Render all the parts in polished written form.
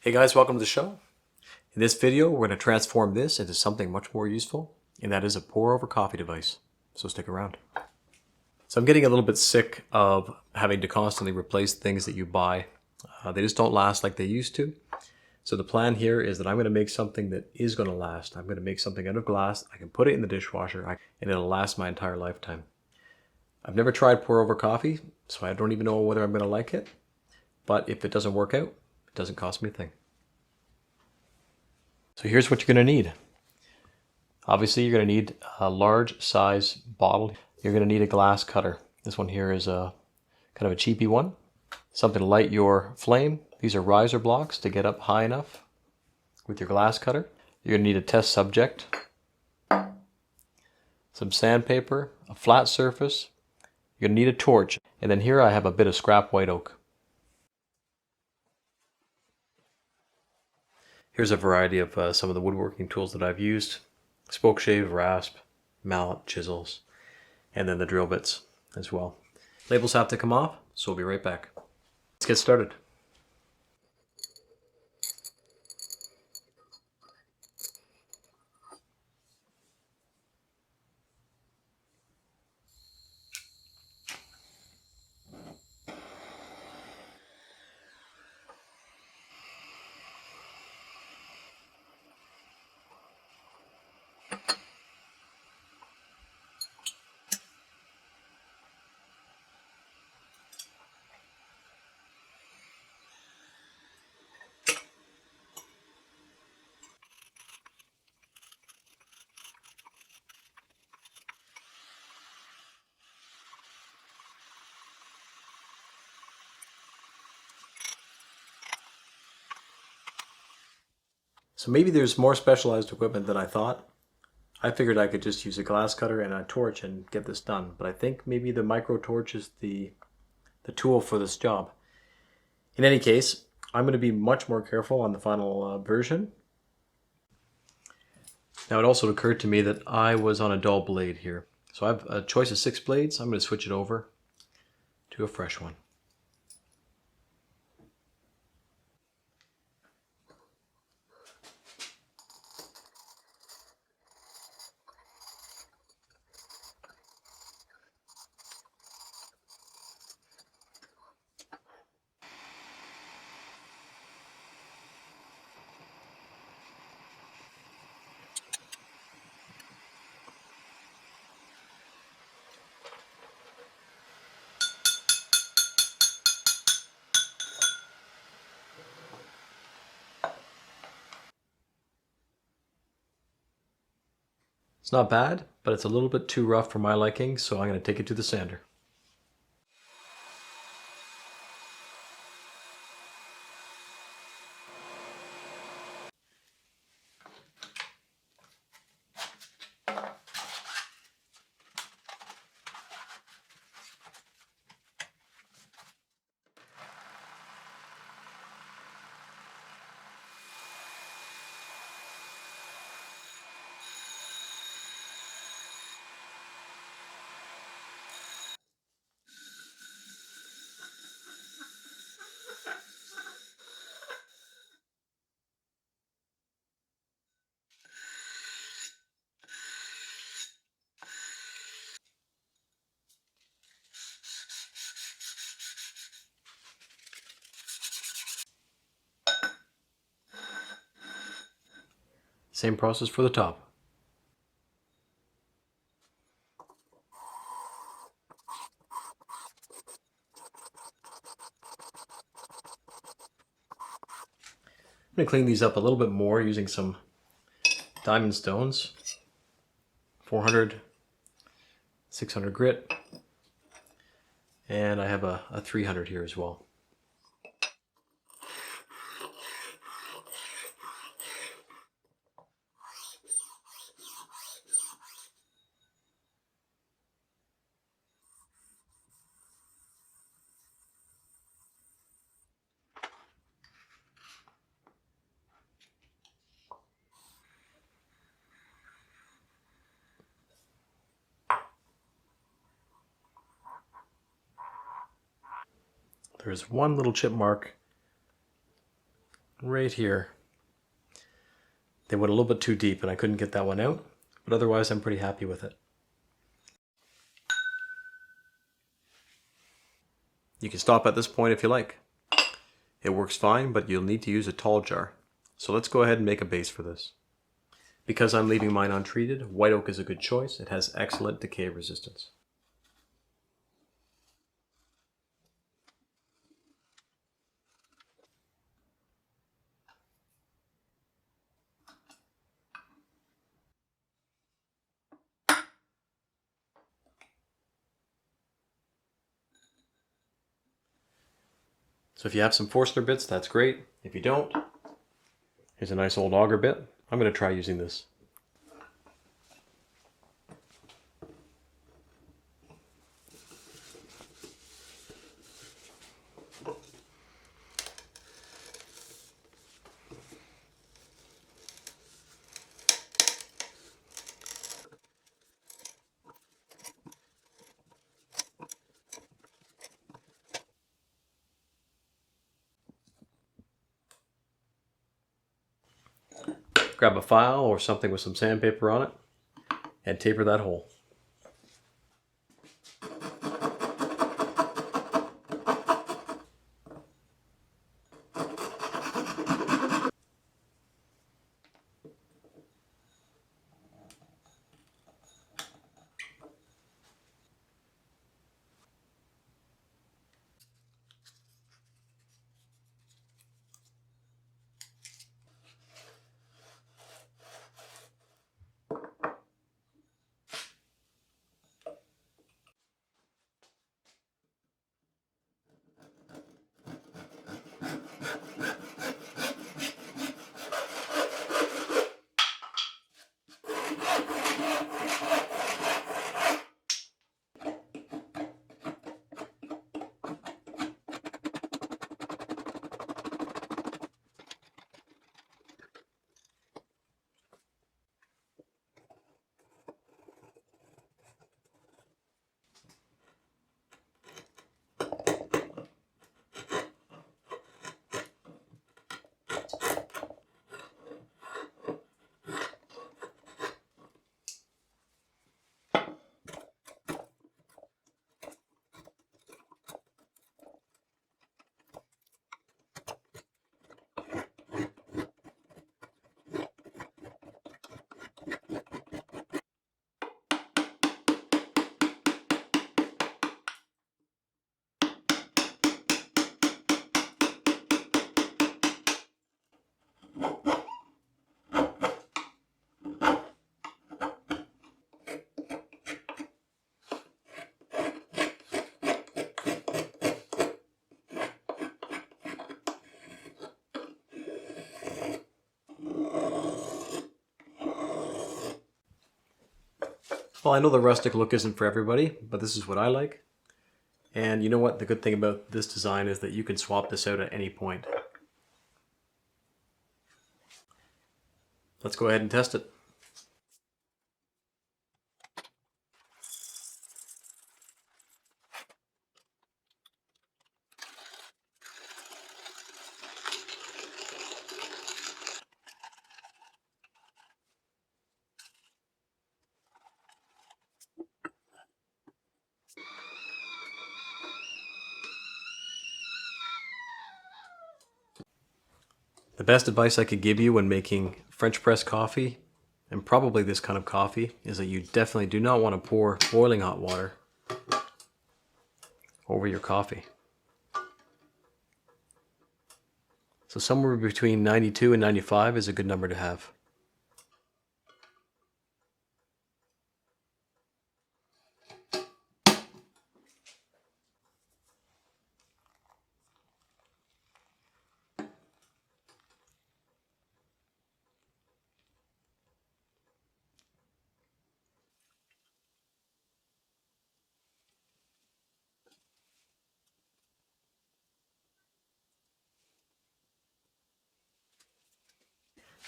Hey guys, welcome to the show. In this video, we're going to transform this into something much more useful, and that is a pour-over coffee device. So stick around. So I'm getting a little bit sick of having to constantly replace things that you buy. They just don't last like they used to. So the plan here is that I'm going to make something that is going to last. I'm going to make something out of glass. I can put it in the dishwasher, and it'll last my entire lifetime. I've never tried pour-over coffee, so I don't even know whether I'm going to like it. But if it doesn't work out, it doesn't cost me a thing. So here's what you're going to need. Obviously, you're going to need a large size bottle. You're going to need a glass cutter. This one here is a kind of a cheapy one. Something to light your flame. These are riser blocks to get up high enough with your glass cutter. You're going to need a test subject, some sandpaper, a flat surface. You're going to need a torch. And then here I have a bit of scrap white oak. Here's a variety of some of the woodworking tools that I've used. Spoke shave, rasp, mallet, chisels, and then the drill bits as well. Labels have to come off, so we'll be right back. Let's get started. So maybe there's more specialized equipment than I thought. I figured I could just use a glass cutter and a torch and get this done, but I think maybe the micro torch is the tool for this job. In any case, I'm going to be much more careful on the final version. Now it also occurred to me that I was on a dull blade here. So I have a choice of 6 blades. I'm going to switch it over to a fresh one. It's not bad, but it's a little bit too rough for my liking, so I'm going to take it to the sander. Same process for the top. I'm going to clean these up a little bit more using some diamond stones. 400, 600 grit, and I have a 300 here as well. There's one little chip mark right here. They went a little bit too deep and I couldn't get that one out, but otherwise I'm pretty happy with it. You can stop at this point if you like. It works fine, but you'll need to use a tall jar. So let's go ahead and make a base for this. Because I'm leaving mine untreated, white oak is a good choice. It has excellent decay resistance. So if you have some Forstner bits, that's great. If you don't, here's a nice old auger bit. I'm going to try using this. Grab a file or something with some sandpaper on it and taper that hole. Well, I know the rustic look isn't for everybody, but this is what I like. And you know what? The good thing about this design is that you can swap this out at any point. Let's go ahead and test it. The best advice I could give you when making French press coffee, and probably this kind of coffee, is that you definitely do not want to pour boiling hot water over your coffee. So somewhere between 92 and 95 is a good number to have.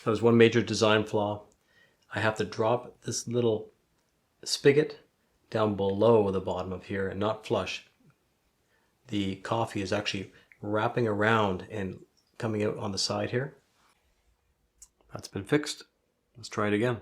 So there's one major design flaw. I have to drop this little spigot down below the bottom of here and not flush. The coffee is actually wrapping around and coming out on the side here. That's been fixed. Let's try it again.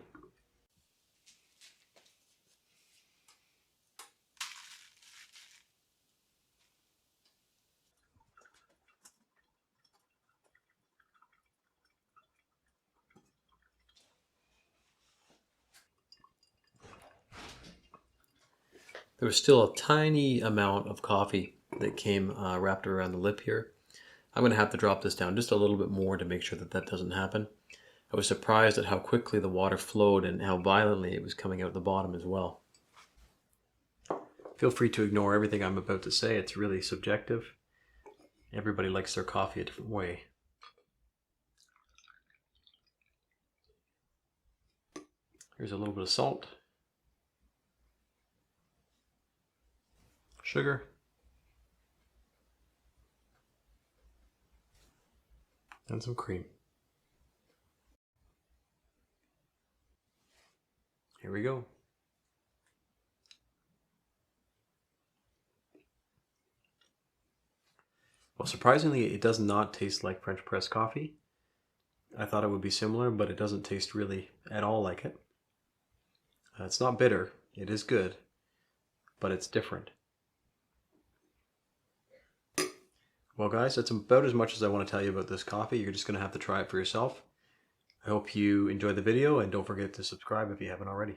There was still a tiny amount of coffee that came wrapped around the lip here. I'm going to have to drop this down just a little bit more to make sure that that doesn't happen. I was surprised at how quickly the water flowed and how violently it was coming out the bottom as well. Feel free to ignore everything I'm about to say. It's really subjective. Everybody likes their coffee a different way. Here's a little bit of salt, sugar, and some cream. Here we go. Well, surprisingly, it does not taste like French press coffee. I thought it would be similar, but it doesn't taste really at all like it. It's not bitter. It is good, but it's different. Well, guys, that's about as much as I want to tell you about this coffee. You're just going to have to try it for yourself. I hope you enjoyed the video, and don't forget to subscribe if you haven't already.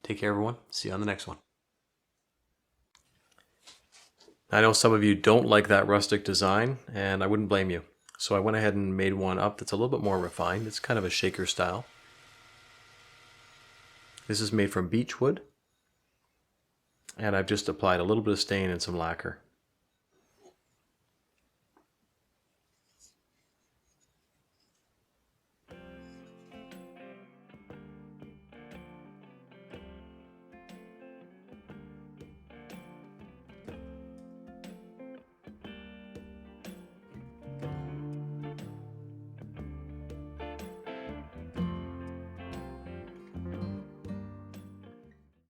Take care, everyone. See you on the next one. I know some of you don't like that rustic design, and I wouldn't blame you. So I went ahead and made one up that's a little bit more refined. It's kind of a shaker style. This is made from beech wood, and I've just applied a little bit of stain and some lacquer.